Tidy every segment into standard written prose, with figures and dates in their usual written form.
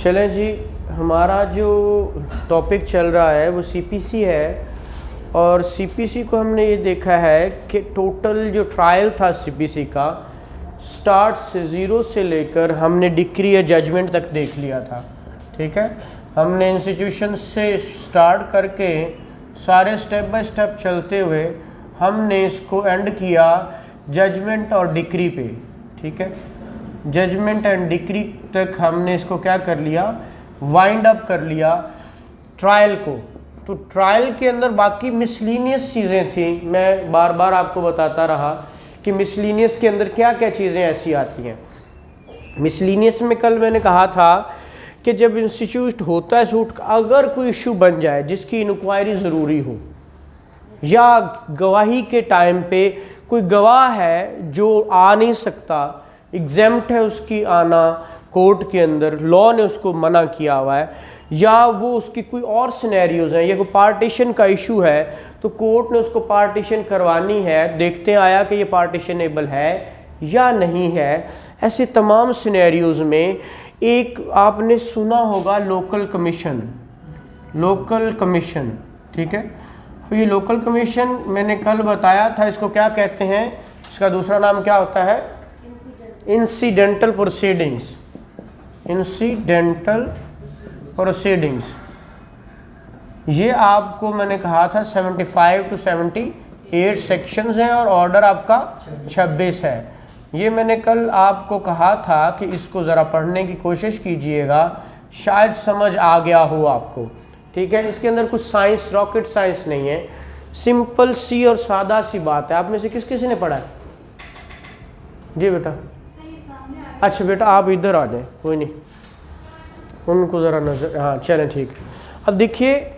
चलें जी, हमारा जो टॉपिक चल रहा है वो सीपीसी है। और सीपीसी को हमने ये देखा है कि टोटल जो ट्रायल था सीपीसी का, स्टार्ट से ज़ीरो से लेकर हमने डिक्री या जजमेंट तक देख लिया था। ठीक है, हमने इंस्टीट्यूशन से स्टार्ट करके सारे स्टेप बाय स्टेप चलते हुए हमने इसको एंड किया जजमेंट और डिक्री पे। ठीक है, जजमेंट एंड डिक्री तक हमने इसको क्या कर लिया, वाइंड अप कर लिया ट्रायल को। तो ट्रायल के अंदर बाकी मिसलीनियस चीज़ें थी, मैं बार बार आपको बताता रहा कि मिसलीनियस के अंदर क्या क्या चीज़ें ऐसी आती हैं। मिसलीनियस में कल मैंने कहा था कि जब इंस्टीट्यूट होता है सूट, अगर कोई इशू बन जाए जिसकी इंक्वायरी ज़रूरी हो, या गवाही के टाइम पे कोई गवाह है जो आ नहीं सकता, एग्जेम्प्ट है उसकी आना कोर्ट के अंदर, लॉ ने उसको मना किया हुआ है, या वो उसकी कोई और सिनेरियोज हैं, या कोई पार्टीशन का इशू है तो कोर्ट ने उसको पार्टीशन करवानी है, देखते आया कि ये पार्टीशनेबल है या नहीं है। ऐसे तमाम सिनेरियोज में एक आपने सुना होगा लोकल कमीशन। लोकल कमीशन, ठीक है, तो ये लोकल कमीशन मैंने कल बताया था, इसको क्या कहते हैं, इसका दूसरा नाम क्या होता है, इंसिडेंटल प्रोसीडिंग्स। इंसिडेंटल प्रोसीडिंग्स, ये आपको मैंने कहा था 75 to 78 सेक्शंस हैं और ऑर्डर आपका 26 है। ये मैंने कल आपको कहा था कि इसको ज़रा पढ़ने की कोशिश कीजिएगा, शायद समझ आ गया हो आपको। ठीक है, इसके अंदर कुछ साइंस, रॉकेट साइंस नहीं है, सिंपल सी और सादा सी बात है। आप में से किसी ने पढ़ा है? जी बेटा, अच्छा बेटा आप इधर आ जाए, कोई नहीं, उनको ज़रा नज़र, हाँ चलें ठीक है। अब देखिए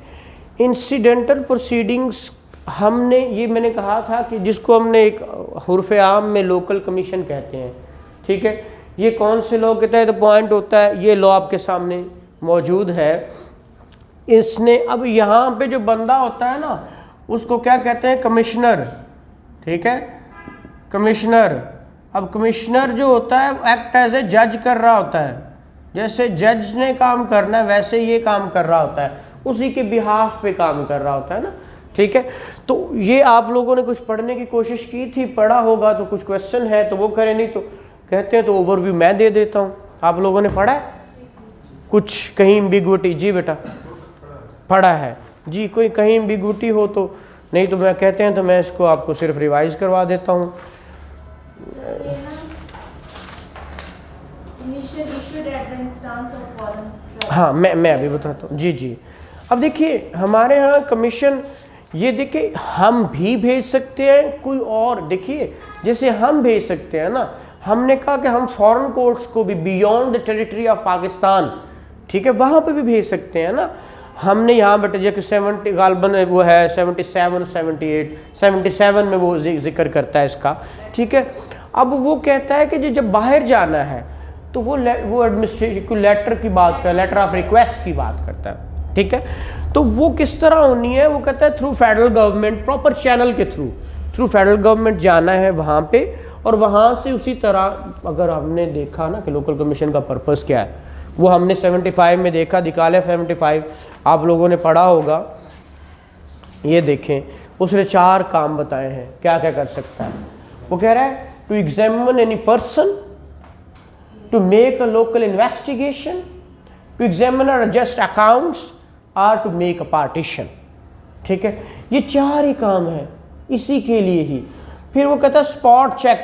इंसिडेंटल प्रोसीडिंग्स, हमने ये मैंने कहा था कि जिसको हमने एक हुर्फ़ आम में लोकल कमीशन कहते हैं। ठीक है, ये कौन से लॉ के तहत पॉइंट होता है, ये लॉ आपके सामने मौजूद है। इसने अब यहाँ पे जो बंदा होता है ना, उसको क्या कहते हैं, कमिश्नर। ठीक है, कमिश्नर। अब कमिश्नर जो होता है एक्ट एज ए जज कर रहा होता है, जैसे जज ने काम करना है वैसे ये काम कर रहा होता है, उसी के बिहाफ पे काम कर रहा होता है ना। ठीक है, तो ये आप लोगों ने कुछ पढ़ने की कोशिश की थी, पढ़ा होगा तो कुछ क्वेश्चन है तो वो करें, नहीं तो कहते हैं तो ओवरव्यू मैं दे देता हूँ। आप लोगों ने पढ़ा है कुछ, कहीं एम्बिग्विटी? जी बेटा पढ़ा है जी, कोई कहीं एम्बिग्विटी हो तो, नहीं तो मैं कहते हैं तो मैं इसको आपको सिर्फ रिवाइज करवा देता हूँ। हाँ मैं अभी बताता हूँ। जी जी, अब देखिए हमारे यहाँ कमीशन, ये देखिए हम भी भेज सकते हैं कोई और, देखिए जैसे हम भेज सकते हैं ना, हमने कहा कि हम फॉरेन कोर्ट्स को भी beyond the territory of Pakistan, ठीक है, वहाँ पे भी भेज सकते हैं ना। हमने यहाँ बेटे जो 70 गालबन वो है 77 78 77 में वो जिक्र करता है इसका। ठीक है, अब वो कहता है कि जब बाहर जाना है तो वो एडमिनिस्ट्रेशन को लेटर की बात कर, लेटर ऑफ रिक्वेस्ट की बात करता है। ठीक है, तो वो किस तरह होनी है, वो कहता है through federal government, proper channel के थ्रू फेडरल गवर्नमेंट जाना है वहाँ पे, और वहाँ से उसी तरह अगर हमने देखा ना कि लोकल कमीशन का पर्पस क्या है, वो हमने 75 में देखा, निकाले 75, आप लोगों ने पढ़ा होगा। ये देखें, उसने 4 काम बताए हैं क्या क्या कर सकता है। वो कह रहा है to examine any person, to make a local investigation, to examine और एडजस्ट अकाउंट्स, और टू मेक अ पार्टीशन। ठीक है, ये 4 ही काम है इसी के लिए ही। फिर वो कहता है स्पॉट चेक,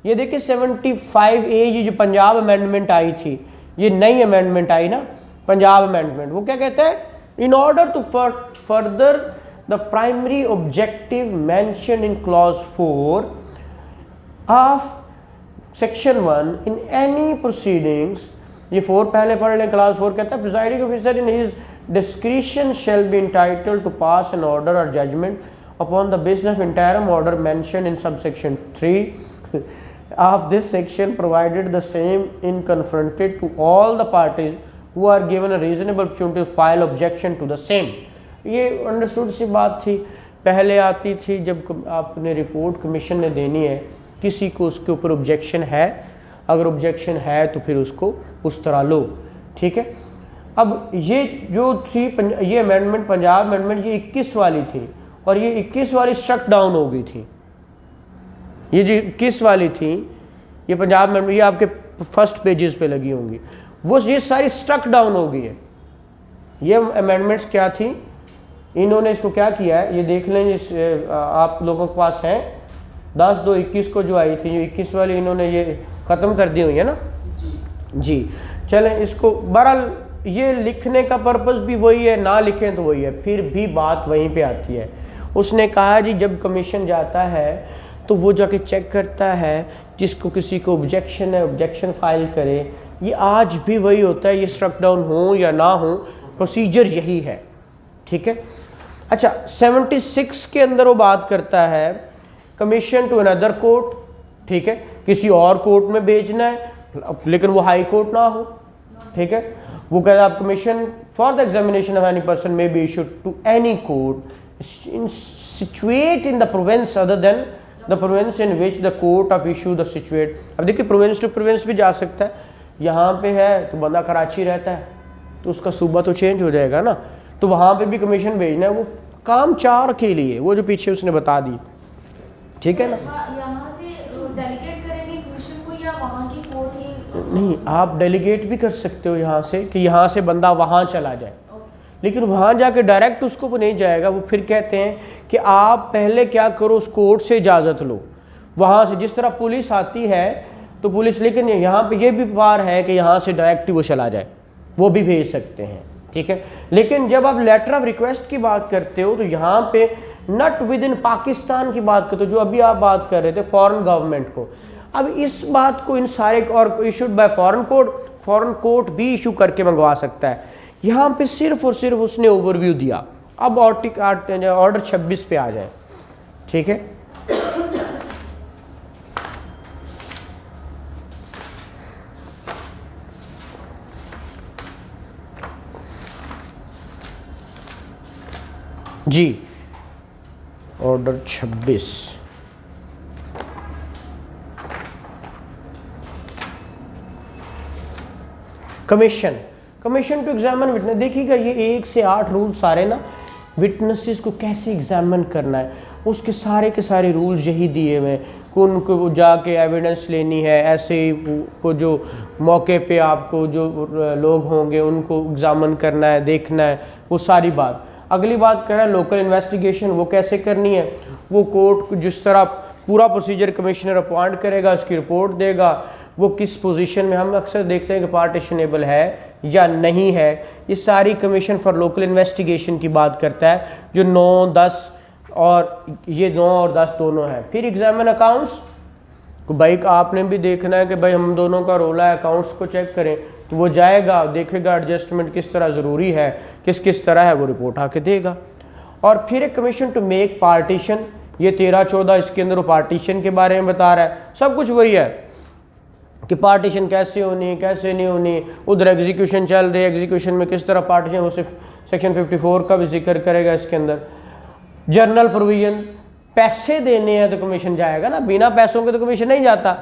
ये देखिए 75A, ये जो पंजाब अमेंडमेंट आई थी, ये नई अमेंडमेंट आई ना पंजाब अमेंडमेंट, वो क्या कहता है, in order to further the primary objective mention in clause 4 of section 1 in any proceedings, ये 4 पहले पढ़ लें, क्लास 4 कहता है presiding officer in his discretion shall be entitled to pass an order or judgment upon the basis of interim order mentioned in subsection 3 of this section, provided the same in confronted to all the parties who are given a reasonable opportunity to file objection to the same। ये understood सी बात थी, पहले आती थी जब आपने report commission ने देनी है, किसी को उसके ऊपर ऑब्जेक्शन है, अगर ऑब्जेक्शन है तो फिर उसको उस तरह लो। ठीक है, अब ये जो थी ये अमेंडमेंट, पंजाब अमेंडमेंट, ये 21 वाली थी और ये 21 वाली स्ट्रक डाउन हो गई थी। ये जो 21 वाली थी ये पंजाब अमेंडमेंट, ये आपके फर्स्ट पेजेस पे लगी होंगी, वो ये सारी स्ट्रक डाउन हो गई है। ये अमेंडमेंट्स क्या थी, इन्होंने इसको क्या किया है ये देख लें, आप लोगों के पास है 10/2/21 को जो आई थी, जो 21 वाली इन्होंने ये ख़त्म कर दी हुई है ना जी। चलें इसको, बहरहाल ये लिखने का पर्पस भी वही है, ना लिखें तो वही है, फिर भी बात वहीं पे आती है। उसने कहा जी जब कमीशन जाता है तो वो जाके चेक करता है, जिसको किसी को ऑब्जेक्शन है ऑब्जेक्शन फाइल करे। ये आज भी वही होता है, ये स्ट्रक डाउन हो या ना हो, प्रोसीजर यही है, ठीक है। अच्छा 76 के अंदर वो बात करता है कमीशन टू अनदर कोर्ट, ठीक है, किसी और कोर्ट में भेजना है लेकिन वो हाई कोर्ट ना हो, ठीक है। वो कहता है commission for the examination of any person may be issued to any court situate in the province other than the province in which the court of issue the situate. अब देखिए province to province भी जा सकता है, यहाँ पे है तो बंदा कराची रहता है तो उसका सूबा तो चेंज हो जाएगा ना, तो वहाँ पे भी कमीशन भेजना है, वो काम 4 के लिए, वो जो पीछे उसने बता दी, ठीक है ना। यहाँ से डेलीगेट करेंगे कमीशन को या वहाँ की कोर्ट ही? नहीं, आप डेलीगेट भी कर सकते हो यहाँ से कि यहाँ से बंदा वहाँ चला जाए, लेकिन वहाँ जाके डायरेक्ट उसको नहीं जाएगा। वो फिर कहते हैं कि आप पहले क्या करो, उस कोर्ट से इजाज़त लो, वहाँ से जिस तरह पुलिस आती है तो पुलिस, लेकिन यहाँ पे ये भी पार है कि यहाँ से डायरेक्ट ही वो चला जाए, वो भी भेज सकते हैं, ठीक है। लेकिन जब आप लेटर ऑफ रिक्वेस्ट की बात करते हो तो यहाँ पे नॉट विद इन पाकिस्तान की बात करते हो, जो अभी आप बात कर रहे थे फॉरेन गवर्नमेंट को। अब इस बात को इन सारे और इशूड बाय फॉरेन कोर्ट भी इशू करके मंगवा सकता है। यहाँ पे सिर्फ और सिर्फ उसने ओवरव्यू दिया। अब ऑर्डर 26 पे आ जाए, ठीक है। जी order 26, commission to examine witness. देखिएगा ये 1 से 8 रूल सारे ना, विटनेसेस को कैसे एग्जामिन करना है उसके सारे के सारे रूल्स यही दिए हुए हैं। उनको जाके एविडेंस लेनी है, ऐसे ही को जो मौके पे आपको जो लोग होंगे उनको एग्जामिन करना है, देखना है, वो सारी बात। अगली बात कर रहा है लोकल इन्वेस्टिगेशन, वो कैसे करनी है, वो कोर्ट जिस तरह पूरा प्रोसीजर कमिश्नर अपॉइंट करेगा, उसकी रिपोर्ट देगा, वो किस पोजीशन में, हम अक्सर देखते हैं कि पार्टीशनेबल है या नहीं है, ये सारी कमीशन फॉर लोकल इन्वेस्टिगेशन की बात करता है, जो 9, 10 और ये 9 और 10 दोनों है। फिर एग्जामिन अकाउंट्स, भाई आपने भी देखना है कि भाई हम दोनों का रोल है, अकाउंट्स को चेक करें, तो वो जाएगा देखेगा एडजस्टमेंट किस तरह ज़रूरी है, किस किस तरह है, वो रिपोर्ट आके देगा। और फिर एक कमीशन टू मेक पार्टीशन, ये 13-14 इसके अंदर वो पार्टीशन के बारे में बता रहा है। सब कुछ वही है कि पार्टीशन कैसे होनी कैसे नहीं होनी, उधर एग्जीक्यूशन चल रही है, एग्जीक्यूशन में किस तरह पार्टीशन, वो सिर्फ सेक्शन 54 का भी जिक्र करेगा इसके अंदर। जर्नल प्रोविजन, पैसे देने हैं तो कमीशन जाएगा ना, बिना पैसों के तो कमीशन नहीं जाता।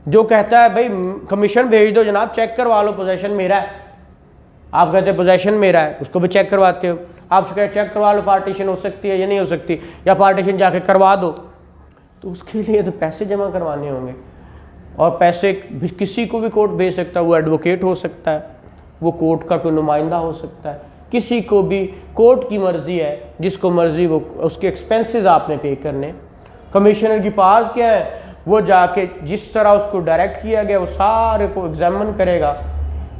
जो कहता है भाई कमीशन भेज दो जनाब, चेक करवा लो, पोजेशन मेरा है, आप कहते हैं पोजेशन मेरा है, उसको भी चेक करवाते हो, आप कहते चेक करवा लो पार्टीशन हो सकती है या नहीं हो सकती, या पार्टीशन जाके करवा दो, तो उसके लिए तो पैसे जमा करवाने होंगे। और पैसे किसी को भी कोर्ट भेज सकता है, वो एडवोकेट हो सकता है, वो कोर्ट का कोई नुमाइंदा हो सकता है, किसी को भी, कोर्ट की मर्जी है, जिसको मर्जी वो उसके एक्सपेंसेस आपने पे करने। कमिश्नर की पास क्या है, वो जाके जिस तरह उसको डायरेक्ट किया गया वो सारे को एग्जामिन करेगा,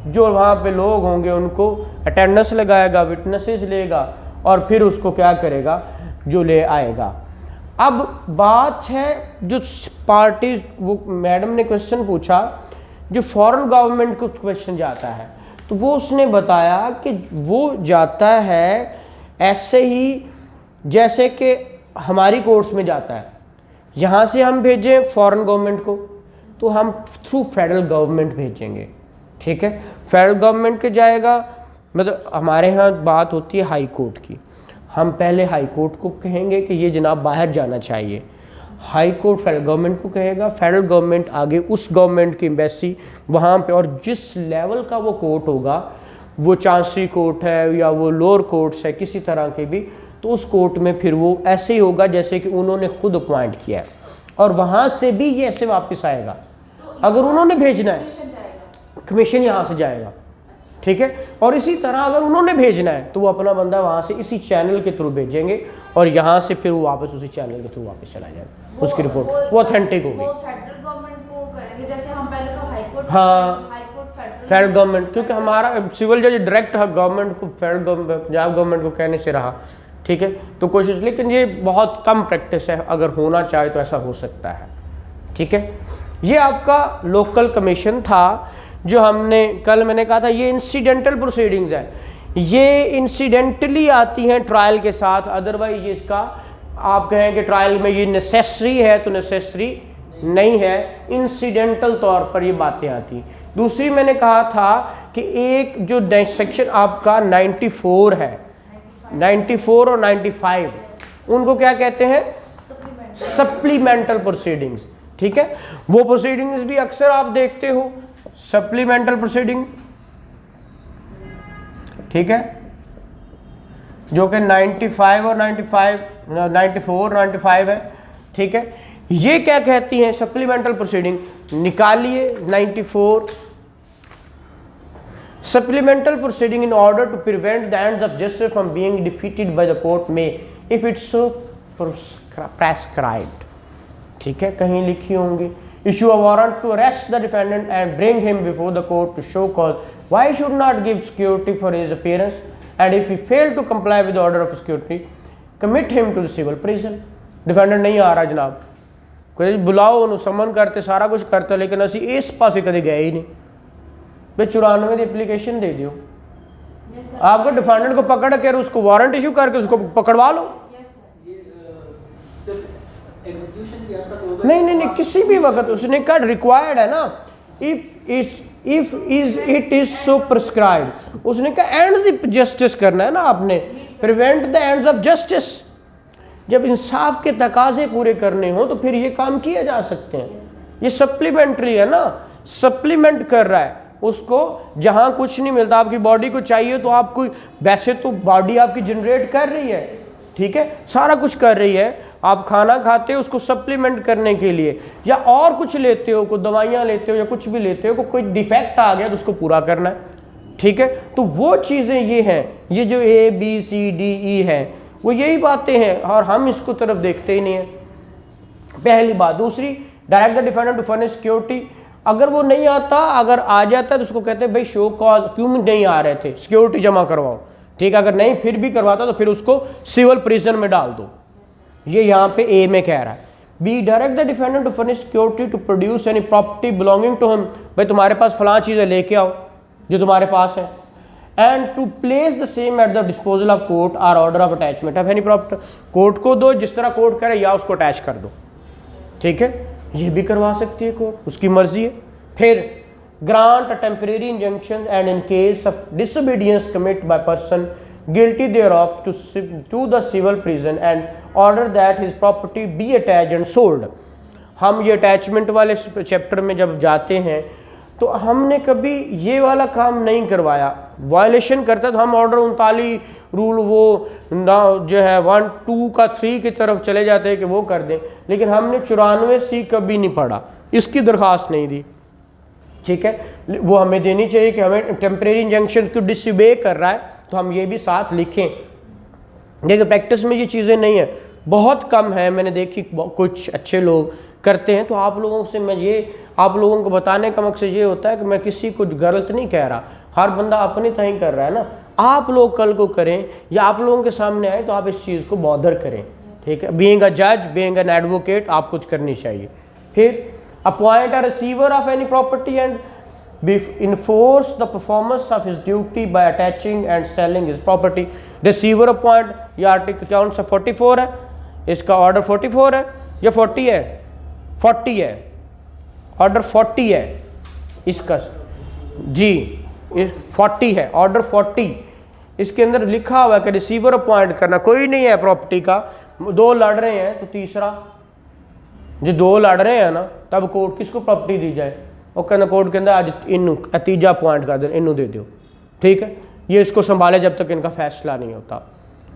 जो वहाँ पे लोग होंगे उनको अटेंडेंस लगाएगा, विटनेसेस लेगा और फिर उसको क्या करेगा, जो ले आएगा। अब बात है जो पार्टीज, वो मैडम ने क्वेश्चन पूछा जो फॉरेन गवर्नमेंट को क्वेश्चन जाता है, तो वो उसने बताया कि वो जाता है ऐसे ही जैसे कि हमारी कोर्ट्स में जाता है। यहाँ से हम भेजें फॉरेन गवर्नमेंट को तो हम थ्रू फेडरल गवर्नमेंट भेजेंगे, ठीक है। फेडरल गवर्नमेंट के जाएगा, मतलब हमारे यहाँ बात होती है हाई कोर्ट की, हम पहले हाई कोर्ट को कहेंगे कि ये जनाब बाहर जाना चाहिए, हाई कोर्ट फेडरल गवर्नमेंट को कहेगा, फेडरल गवर्नमेंट आगे उस गवर्नमेंट की एम्बेसी वहाँ पे, और जिस लेवल का वो कोर्ट होगा वो चांसरी कोर्ट है या वो लोअर कोर्ट्स है किसी तरह के भी, तो उस कोर्ट में फिर वो ऐसे ही होगा जैसे कि उन्होंने खुद अपॉइंट किया है, और वहाँ से भी ये ऐसे वापस आएगा। अगर उन्होंने भेजना है कमीशन जाएगा। कमीशन यहाँ से जाएगा, ठीक है। और इसी तरह अगर उन्होंने भेजना है तो वो अपना बंदा वहाँ से इसी चैनल के थ्रू भेजेंगे और यहाँ से फिर वो वापस उसी चैनल के थ्रू वापस चला जाएगा, उसकी रिपोर्ट वो ऑथेंटिक होगी। वो फेडरल गवर्नमेंट को करेंगे, जैसे हम पहले सब हाई कोर्ट, हाँ, हाई कोर्ट फेडरल गवर्नमेंट, क्योंकि हमारा सिविल जज डायरेक्ट गवर्नमेंट को, फेडरल गवर्नमेंट, पंजाब गवर्नमेंट को कहने से रहा, ठीक है। तो कोशिश, लेकिन ये बहुत कम प्रैक्टिस है, अगर होना चाहे तो ऐसा हो सकता है, ठीक है। ये आपका लोकल कमीशन था जो हमने कल मैंने कहा था, ये इंसिडेंटल प्रोसीडिंग्स है, ये इंसिडेंटली आती हैं ट्रायल के साथ, अदरवाइज इसका आप कहें कि ट्रायल में ये नेसेसरी है तो नेसेसरी नहीं है, इंसिडेंटल तौर पर ये बातें आती। दूसरी मैंने कहा था कि एक जो सेक्शन आपका 94 है, 94 और 95, उनको क्या कहते हैं, सप्लीमेंटल प्रोसीडिंग्स, ठीक है। वो प्रोसीडिंग्स भी अक्सर आप देखते हो, सप्लीमेंटल प्रोसीडिंग, ठीक है, जो कि 95 और 94 95 है, ठीक है। ये क्या कहती हैं सप्लीमेंटल प्रोसीडिंग, निकालिए 94, supplemental proceeding in order to prevent the ends of justice from being defeated by the court में इफ इट्स सो प्रेस्क्राइब्ड, ठीक है, कहीं लिखी होंगी। Issue a warrant to arrest the defendant and bring him before the court to show cause why he should not give security for his appearance, and if he failed to comply with the order of security, commit him to the civil prison. Defendant नहीं आ रहा जनाब, कोई बुलाओ उन्हें, समन करते, सारा कुछ करते, लेकिन असी इस पासे कभी गए ही नहीं। भाई 94 की एप्लीकेशन दे दियो, आपको डिफेंडेंट को पकड़ कर उसको वारंट इशू करके उसको पकड़वा लो। नहीं, किसी भी वक्त उसने कहा रिक्वायर्ड है ना, if it is so prescribed, उसने कहा एंड्स ऑफ जस्टिस करना है ना आपने, prevent the ends of justice. जब इंसाफ के तकाजे पूरे करने हो तो फिर ये काम किए जा सकते हैं। ये सप्लीमेंट्री है ना, सप्लीमेंट कर रहा है उसको, जहां कुछ नहीं मिलता, आपकी बॉडी को चाहिए तो आपको, वैसे तो बॉडी आपकी जनरेट कर रही है, ठीक है, सारा कुछ कर रही है, आप खाना खाते हो उसको सप्लीमेंट करने के लिए, या और कुछ लेते हो, कोई दवाइयाँ लेते हो या कुछ भी लेते हो, कोई डिफेक्ट आ गया तो उसको पूरा करना है, ठीक है। तो वो चीज़ें ये हैं, ये जो ABCDE है वो यही बातें हैं, और हम इसको तरफ देखते ही नहीं है, पहली बात। दूसरी, direct the defendant to furnish security, अगर वो नहीं आता, अगर आ जाता है तो उसको कहते हैं भाई शो कॉज, क्यों नहीं आ रहे थे, सिक्योरिटी जमा करवाओ, ठीक है। अगर नहीं फिर भी करवाता तो फिर उसको सिविल प्रिजन में डाल दो, ये यहाँ पे ए में कह रहा है। B, direct the defendant to furnish security to produce any property belonging to him, भाई तुम्हारे पास फलां चीज़ें लेके आओ जो तुम्हारे पास है, and to place the same at the disposal of court or order of attachment of any property, court को दो, जिस तरह कोर्ट करे या उसको अटैच कर दो, ठीक है, ये भी करवा सकती है कोर्ट, उसकी मर्जी है। फिर grant a temporary injunction and in case of disobedience commit by person guilty thereof to the civil prison and order that his property be attached and sold। हम ये अटैचमेंट वाले चैप्टर में जब जाते हैं तो हमने कभी ये वाला काम नहीं करवाया, वायलेशन करता तो हम ऑर्डर 39 रूल वो ना जो है 1, 2 का 3 की तरफ चले जाते हैं कि वो कर दें, लेकिन हमने 94C कभी नहीं पढ़ा, इसकी दरख्वास्त नहीं दी, ठीक है। वो हमें देनी चाहिए कि हमें टेम्परेरी इंजंक्शन को डिसोबे कर रहा है तो हम ये भी साथ लिखें, लेकिन प्रैक्टिस में ये चीज़ें नहीं है, बहुत कम है, मैंने देखी कुछ अच्छे लोग करते हैं। तो आप लोगों से मैं ये, आप लोगों को बताने का मकसद ये होता है कि मैं किसी कुछ गलत नहीं कह रहा, हर बंदा अपनी तरह ही कर रहा है ना, आप लोग कल को करें या आप लोगों के सामने आए तो आप इस चीज़ को बॉदर करें, ठीक है। बीइंग अ जज, बीइंग एन एडवोकेट, आप कुछ करनी चाहिए। फिर appoint a receiver of any property and enforce the performance of his duty by attaching and selling his property। receiver appoint, ये आर्टिकल कौन सा 44 है, इसका ऑर्डर 44 है या 40 है, 40 है, ऑर्डर 40 है इसका जी, इस 40 है, ऑर्डर 40, इसके अंदर लिखा हुआ है कि रिसीवर अपॉइंट करना, कोई नहीं है प्रॉपर्टी का, 2 लड़ रहे हैं तो तीसरा, जो 2 लड़ रहे हैं ना, तब कोर्ट किसको प्रॉपर्टी दी जाए, और कहना कोर्ट के अंदर आज इनू तीजा पॉइंट कर दे, इनू दे दो, ठीक है। ये इसको संभाले जब तक इनका फैसला नहीं होता।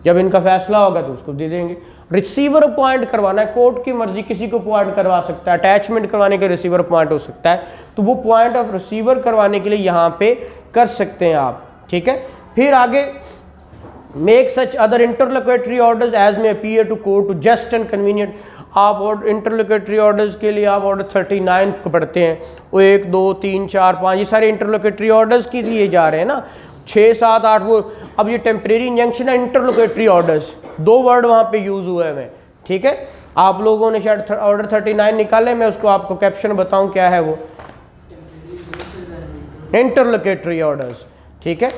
जब इनका फैसला होगा तो उसको दे देंगे। रिसीवर अपॉइंट करवाना है, कोर्ट की मर्जी, किसी को अपॉइंट करवा सकता है। अटैचमेंट करवाने के रिसीवर अपॉइंट हो सकता है, तो वो पॉइंट ऑफ रिसीवर करवाने के लिए यहाँ पे कर सकते हैं आप, ठीक है। फिर आगे, make such other interlocutory orders as may appear to court to just and convenient. आप इंटरलोकेटरी ऑर्डर्स के लिए आप ऑर्डर 39 को पढ़ते हैं, वो 1 2 3 4 5 ये सारे इंटरलोकेटरी ऑर्डर्स के लिए जा रहे हैं ना, 6 7 8 वो। अब ये टेम्परेरी इंजंक्शन है, इंटरलोकेटरी ऑर्डर्स, 2 वर्ड वहाँ पे यूज हुए हैं, ठीक है। आप लोगों ने शायद ऑर्डर 39 निकाले, मैं उसको आपको कैप्शन बताऊं क्या है वो, इंटरलोकेटरी ऑर्डर्स, ठीक है।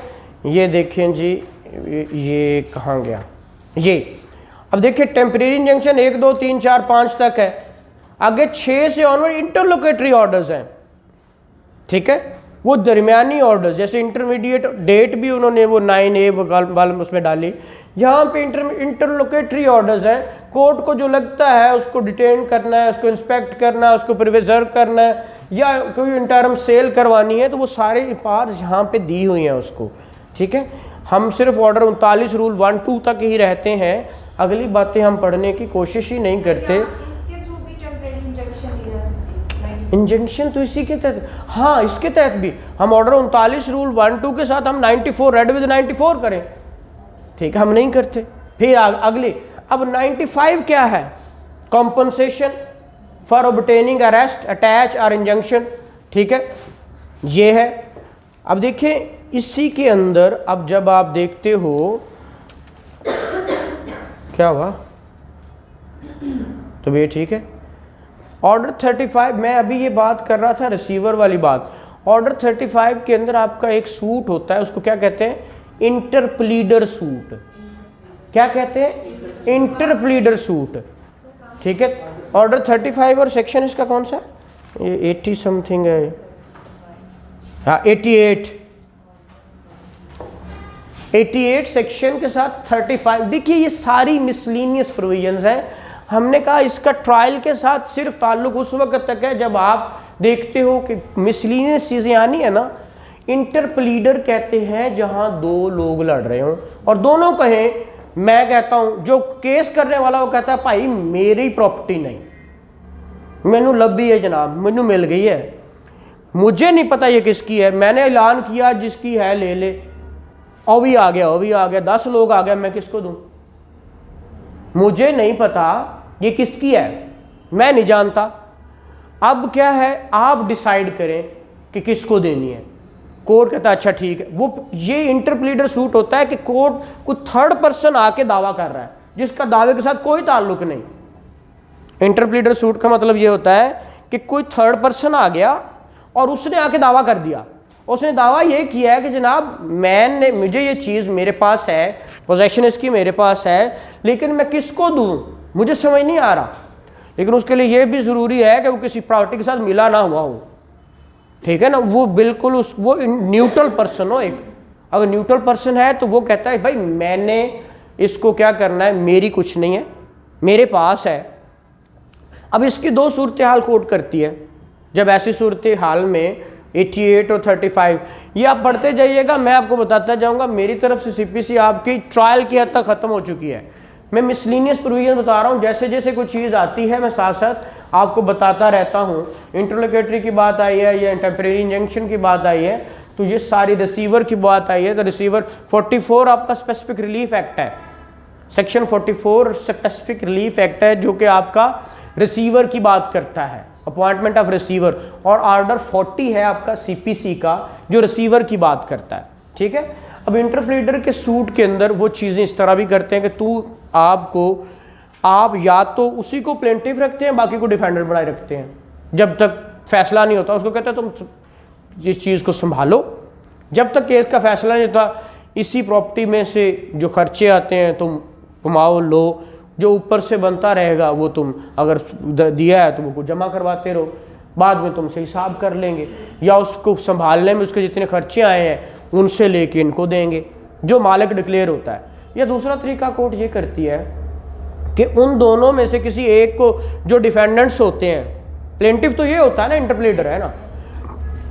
ये देखें जी, ये कहाँ गया, ये अब देखिए टेम्परेरी इंजंक्शन 1 2 3 4 5 तक है, आगे 6 से ऑनवर्ड इंटरलोकेटरी ऑर्डर्स हैं, ठीक है। वो दरमियानी ऑर्डर्स, जैसे इंटरमीडिएट डेट भी उन्होंने वो 9A वाले उसमें डाली, यहाँ पे इंटरलोकेटरी ऑर्डर्स हैं। कोर्ट को जो लगता है उसको डिटेन करना है, उसको इंस्पेक्ट करना है, उसको प्रिजर्व करना है, या कोई इंटरम सेल करवानी है, तो वो सारे पार्ट्स यहाँ पे दी हुई हैं उसको, ठीक है। हम सिर्फ ऑर्डर 39 रूल 1 2 तक ही रहते हैं, अगली बातें हम पढ़ने की कोशिश ही नहीं करते। इसके थ्रू भी टेम्परेरी इंजेक्शन ली जा सकती है। इंजेक्शन तो इसी के तहत, हाँ इसके तहत भी हम ऑर्डर 39 रूल 1 2 के साथ हम 94 रेड विद 94 करें, ठीक है, हम नहीं करते। फिर अगली, अब 95 क्या है, compensation for obtaining arrest attach और इंजंक्शन, ठीक है, ये है। अब देखिए इसी के अंदर, अब जब आप देखते हो, क्या हुआ, तो ये ठीक है। ऑर्डर 35, मैं अभी ये बात कर रहा था रिसीवर वाली बात। ऑर्डर 35 के अंदर आपका एक सूट होता है, उसको क्या कहते हैं, इंटरप्लीडर सूट। क्या कहते हैं, इंटरप्लीडर सूट, ठीक है। ऑर्डर 35 और सेक्शन इसका कौन सा है, ये 80 समथिंग है, हाँ 88 सेक्शन के साथ 35। देखिए ये सारी मिसलीनियस प्रोविजंस हैं। हमने कहा इसका ट्रायल के साथ सिर्फ ताल्लुक उस वक्त तक है जब आप देखते हो कि मिसलीनियस चीज़ें आनी है ना। इंटरप्लीडर कहते हैं जहां 2 लोग लड़ रहे हों और दोनों कहें, मैं कहता हूं, जो केस करने वाला वो कहता है भाई मेरी प्रॉपर्टी नहीं, मैनू लभी है जनाब, मैनू मिल गई है, मुझे नहीं पता ये किसकी है, मैंने ऐलान किया जिसकी है ले ले, और भी आ गया 10 लोग आ गए, मैं किसको दूं, मुझे नहीं पता ये किसकी है, मैं नहीं जानता। अब क्या है, आप डिसाइड करें कि किसको देनी है। कोर्ट कहता है अच्छा ठीक है। वो ये इंटरप्लीडर सूट होता है कि कोर्ट कोई थर्ड पर्सन आके दावा कर रहा है जिसका दावे के साथ कोई ताल्लुक नहीं। इंटरप्लीडर सूट का मतलब ये होता है कि कोई थर्ड पर्सन आ गया और उसने आके दावा कर दिया। उसने दावा ये किया है कि जनाब मैंने, मुझे ये चीज़ मेरे पास है, पोजेशन इसकी मेरे पास है, लेकिन मैं किसको दूं मुझे समझ नहीं आ रहा। लेकिन उसके लिए ये भी ज़रूरी है कि वो किसी प्रॉपर्टी के साथ मिला ना हुआ हो, ठीक है ना। वो बिल्कुल वो न्यूट्रल पर्सन हो एक। अगर न्यूट्रल पर्सन है तो वो कहता है भाई मैंने इसको क्या करना है, मेरी कुछ नहीं है, मेरे पास है। अब इसकी 2 सूरत हाल कोर्ट करती है। जब ऐसी सूरत हाल में 88 और 35 ये आप पढ़ते जाइएगा, मैं आपको बताता जाऊंगा। मेरी तरफ से सीपीसी आपकी ट्रायल की हद तक ख़त्म हो चुकी है। मैं मिसलीनियस प्रोविजन बता रहा हूँ, जैसे जैसे कोई चीज़ आती है मैं साथ साथ आपको बताता रहता हूँ। इंटरलोकेटरी की बात आई है या टेम्परेरी इंजंक्शन की बात आई है, तो ये सारी रिसीवर की बात आई है। तो रिसीवर 44 आपका स्पेसिफिक रिलीफ एक्ट है, सेक्शन 44 स्पेसिफिक रिलीफ एक्ट है जो कि आपका रिसीवर की बात करता है, अपॉइंटमेंट ऑफ रिसीवर। और ऑर्डर 40 है आपका सीपीसी का जो रिसीवर की बात करता है, ठीक है। अब इंटरप्लीडर के सूट के अंदर वो चीज़ें इस तरह भी करते हैं कि आप या तो उसी को प्लेंटिफ रखते हैं, बाकी को डिफेंडर बनाए रखते हैं। जब तक फैसला नहीं होता उसको कहते हैं तुम इस चीज़ को संभालो, जब तक केस का फैसला नहीं होता इसी प्रॉपर्टी में से जो खर्चे आते हैं तुम कमाओ लो, जो ऊपर से बनता रहेगा वो तुम अगर दिया है तो वो जमा करवाते रहो, बाद में तुमसे हिसाब कर लेंगे, या उसको संभालने में उसके जितने खर्चे आए हैं उनसे लेके इनको देंगे, जो मालिक डिक्लेयर होता है। या दूसरा तरीका कोर्ट ये करती है कि उन दोनों में से किसी एक को, जो डिफेंडेंट्स होते हैं, प्लेंटिफ तो ये होता है ना, इंटरप्लीडर है ना,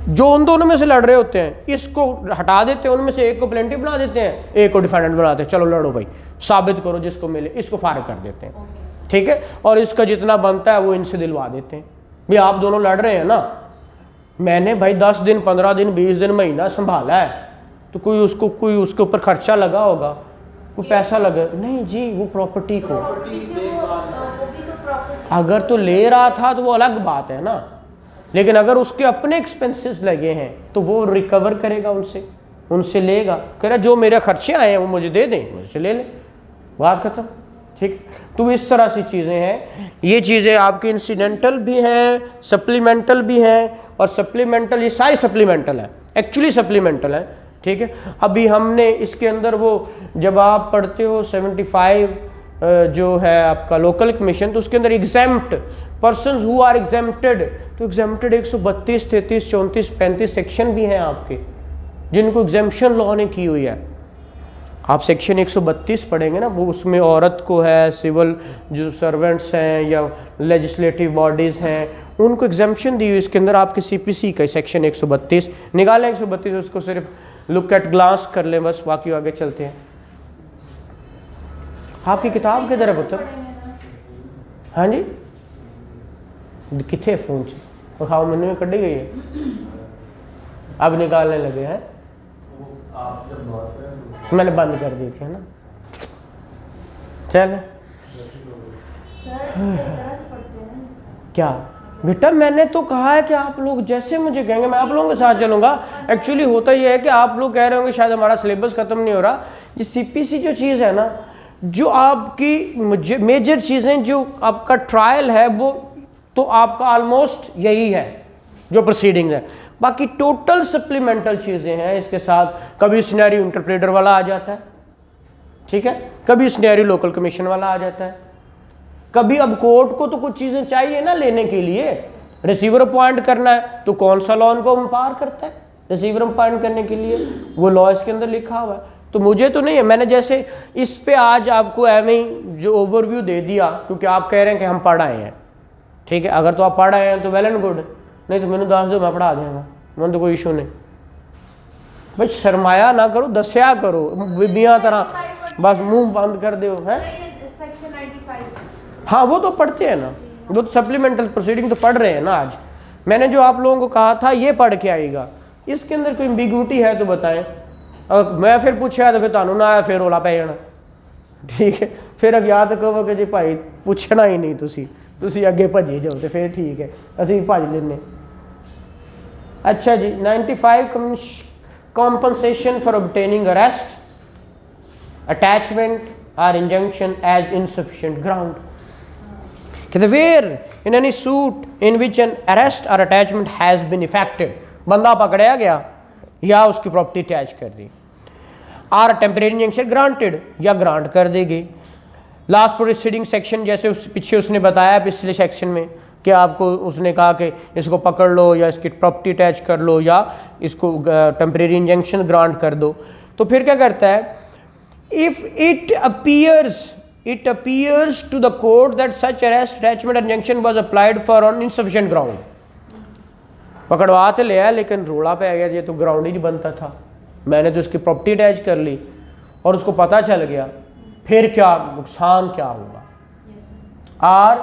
जो उन दोनों में से लड़ रहे होते हैं, इसको हटा देते हैं, उनमें से एक को प्लेंटिफ बना देते हैं, एक को डिफेंडेंट बनाते हैं, चलो लड़ो भाई, साबित करो, जिसको मिले, इसको फारिग कर देते हैं, ठीक है। और इसका जितना बनता है वो इनसे दिलवा देते हैं। भाई आप दोनों लड़ रहे हैं ना, मैंने भाई 10 दिन 15 दिन 20 दिन महीना संभाला है, तो कोई उसके ऊपर खर्चा लगा होगा, कोई पैसा लगा नहीं जी, वो प्रॉपर्टी को अगर तो ले रहा था तो वो अलग बात है ना, लेकिन अगर उसके अपने एक्सपेंसेस लगे हैं तो वो रिकवर करेगा, उनसे लेगा, कह रहा जो मेरे खर्चे आए हैं वो मुझे दे दें, मुझसे ले लें, बात खत्म, ठीक। तो इस तरह से चीज़ें हैं, ये चीज़ें आपकी इंसिडेंटल भी हैं, सप्लीमेंटल भी हैं, और सप्लीमेंटल ये सारी सप्लीमेंटल है, एक्चुअली सप्लीमेंटल है, ठीक है। अभी हमने इसके अंदर वो जब आप पढ़ते हो 75 जो है आपका लोकल कमीशन, तो उसके अंदर exempt persons who are exempted, तो एग्जेम्प्टेड 132, 33, 34, 35 सेक्शन भी हैं आपके, जिनको एग्जेम्पशन लॉ ने की हुई है। आप सेक्शन 132 पढ़ेंगे ना, वो उसमें औरत को है, सिविल जो सर्वेंट्स हैं या लेजिस्लेटिव बॉडीज़ हैं, उनको एग्जेम्पशन दी हुई। इसके अंदर आपके CPC का सेक्शन 132 निकालें, 132 उसको सिर्फ लुक एट ग्लांस कर लें बस, बाकी आगे चलते हैं। आपकी किताब किधर है पुत्र? हाँ जी, किथे फोन से दिखाओ, मैंने कढ़ी गई है, अब निकालने लगे हैं, मैंने बंद कर दी थी ना। चल क्या बेटा, मैंने तो कहा है कि आप लोग जैसे मुझे कहेंगे मैं आप लोगों के साथ चलूंगा। एक्चुअली होता यह है कि आप लोग कह रहे होंगे शायद हमारा सिलेबस खत्म नहीं हो रहा। ये CPC जो चीज़ है ना, जो आपकी मेजर चीज़ें जो आपका ट्रायल है, वो तो आपका ऑलमोस्ट यही है जो प्रोसीडिंग्स है। बाकी टोटल सप्लीमेंटल चीज़ें हैं इसके साथ। कभी सिनेरियो इंटरप्रेटर वाला आ जाता है, ठीक है, कभी सिनेरियो लोकल कमीशन वाला आ जाता है, कभी अब कोर्ट को तो कुछ चीज़ें चाहिए ना लेने के लिए, रिसीवर अपॉइंट करना है, तो कौन सा लॉ उनको एम्पावर करता है रिसीवर अपॉइंट करने के लिए, वो लॉ इसके अंदर लिखा हुआ है। तो मुझे तो नहीं है, मैंने जैसे इस पे आज आपको एवं ही जो ओवरव्यू दे दिया, क्योंकि आप कह रहे हैं कि हम पढ़ आए हैं, ठीक है। अगर तो आप पढ़ आए हैं तो वेल एंड गुड, नहीं तो मैंने 10 दो, मैं पढ़ा दूँगा, मैंने तो कोई इशू नहीं। भाई शर्माया ना करो, दस्या करो, बिया तरह बस मुंह बंद कर दो है। हाँ वो तो पढ़ते हैं ना, वो तो सप्लीमेंटल प्रोसीडिंग तो पढ़ रहे हैं ना। आज मैंने जो आप लोगों को कहा था ये पढ़ के आएगा, इसके अंदर कोई एम्बिग्विटी है तो बताएं। अगर मैं फिर पूछा तो फिर तानू ना आया, फिर रोला पै जाना, ठीक है। फिर अब याद कहो कि जी भाई पूछना ही नहीं, तुसी अगे भजे जाओ तो फिर ठीक है, असी भज लेने। अच्छा जी, 95 compensation for obtaining arrest, attachment or injunction as insufficient ground. Where in any suit in which an arrest or attachment has been effected, बंदा पकड़ाया गया या उसकी प्रॉपर्टी अटैच कर दी, और टेम्परेरी इंजंक्शन ग्रांटेड या ग्रांट कर देगी। लास्ट प्रोसीडिंग सेक्शन जैसे पीछे उसने बताया पिछले सेक्शन में कि आपको उसने कहा कि इसको पकड़ लो या इसकी प्रॉपर्टी अटैच कर लो या इसको टेम्परेरी इंजंक्शन ग्रांट कर दो। तो फिर क्या करता है, if it appears to the court that such arrest, attachment, injunction was applied for on insufficient ground, पकड़वा तो लिया लेकिन रोड़ा पे आ गया, ये तो ग्राउंड ही नहीं बनता था, मैंने तो उसकी प्रॉपर्टी अटैच कर ली और उसको पता चल गया, फिर क्या नुकसान क्या होगा। और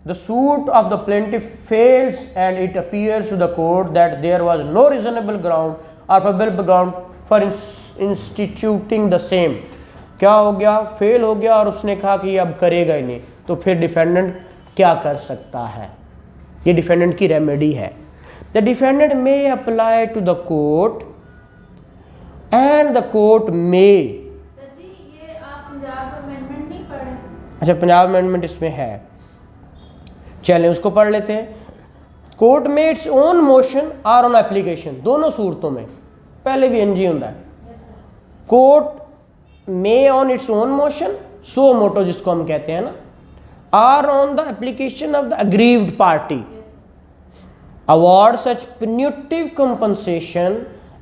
the suit of the plaintiff fails and it appears to the court that there was no reasonable ground or probable ground for instituting the same, क्या हो गया, फेल हो गया और उसने कहा कि अब करेगा ही नहीं, तो फिर डिफेंडेंट क्या कर सकता है, ये डिफेंडेंट की रेमेडी है। The defendant may apply to the court and the court may. Sir ji ये आप पंजाब अमेंडमेंट नहीं पढ़े? अच्छा पंजाब अमेंडमेंट इसमें है, चलें उसको पढ़ लेते हैं। कोर्ट में इट्स ओन मोशन और ऑन एप्लीकेशन, दोनों सूरतों में पहले भी एनजी होता है। कोर्ट में on its own motion, suo motu जिसको हम कहते हैं ना, or on the application of the aggrieved party award such punitive compensation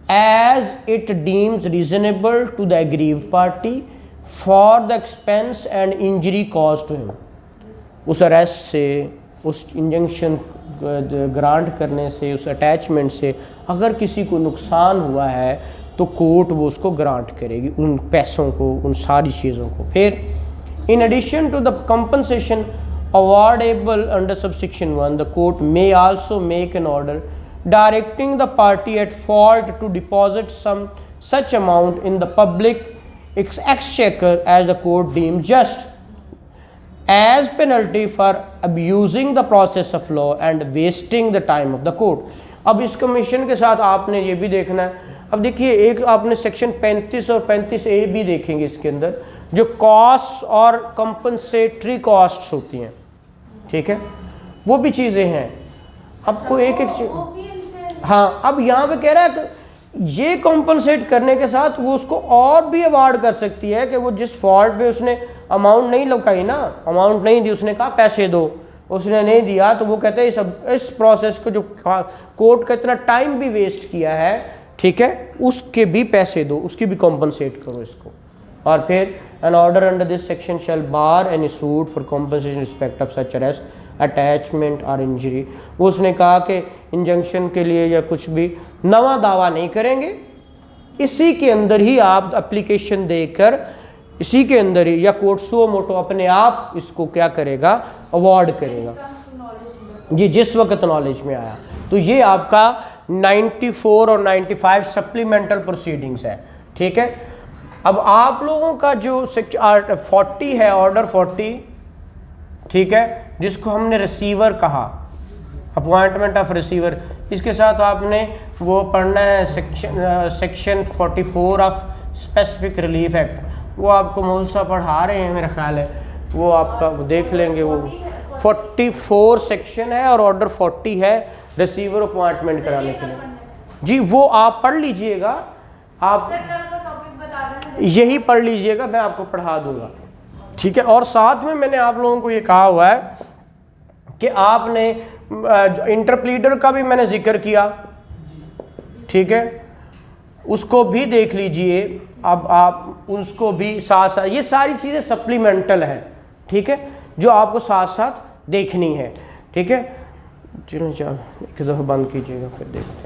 as it deems reasonable to the aggrieved party for the expense and injury caused to him। उस arrest से, उस injunction grant करने से, उस attachment से अगर किसी को नुकसान हुआ है तो कोर्ट वो उसको ग्रांट करेगी, उन पैसों को, उन सारी चीज़ों को। फिर in addition to the compensation awardable under subsection 1, the court may also make an order directing the party at fault to deposit some such amount in the public exchequer as the court deems just, as penalty for abusing the process of law and wasting the time of the court। अब इस commission के साथ आपने ये भी देखना है। अब देखिए, एक आपने सेक्शन 35 और 35A भी देखेंगे, इसके अंदर जो कॉस्ट और कंपनसेटरी कॉस्ट्स होती हैं, ठीक है, वो भी चीज़ें हैं। आपको एक एक चीज, हाँ, अब यहाँ पे कह रहा है कि ये कॉम्पनसेट करने के साथ वो उसको और भी अवार्ड कर सकती है कि वो जिस फॉल्ट पे उसने अमाउंट नहीं लगाई ना, अमाउंट नहीं दी, उसने कहा पैसे दो, उसने नहीं दिया, तो वो कहते हैं इस प्रोसेस को जो कोर्ट का इतना टाइम भी वेस्ट किया है, ठीक है, उसके भी पैसे दो, उसकी भी कॉम्पनसेट करो इसको। और फिर an order under this section shall bar any suit for compensation respect of such arrest, attachment और इंजरी। वो उसने कहा कि इंजंक्शन के लिए या कुछ भी नवा दावा नहीं करेंगे, इसी के अंदर ही आप एप्लीकेशन देकर, इसी के अंदर ही, या कोर्ट सो मोटो अपने आप इसको क्या करेगा, अवार्ड करेगा जी, जिस वक्त नॉलेज में आया। तो ये आपका 94 और 95 सप्लीमेंटल प्रोसीडिंग्स है, ठीक है। अब आप लोगों का जो 40 है, ऑर्डर 40, ठीक है, जिसको हमने रिसीवर कहा, अपॉइंटमेंट ऑफ रिसीवर, इसके साथ आपने वो पढ़ना है section 44 of specific relief act. वो आपको मौलवी साहब पढ़ा रहे हैं मेरा ख्याल है, वो आपका वो देख लेंगे। वो 44 सेक्शन है और ऑर्डर 40 है रिसीवर अपॉइंटमेंट कराने के लिए जी, वो आप पढ़ लीजिएगा, आप यही पढ़ लीजिएगा, मैं आपको पढ़ा दूंगा, ठीक है। और साथ में मैंने आप लोगों को ये कहा हुआ है कि आपने इंटरप्लीडर का भी मैंने जिक्र किया, ठीक है, उसको भी देख लीजिए। अब आप उसको भी साथ साथ, ये सारी चीज़ें सप्लीमेंटल हैं, ठीक है, जो आपको साथ साथ देखनी है, ठीक है। चलो एक दफ़ा बंद कीजिएगा, फिर देखते हैं।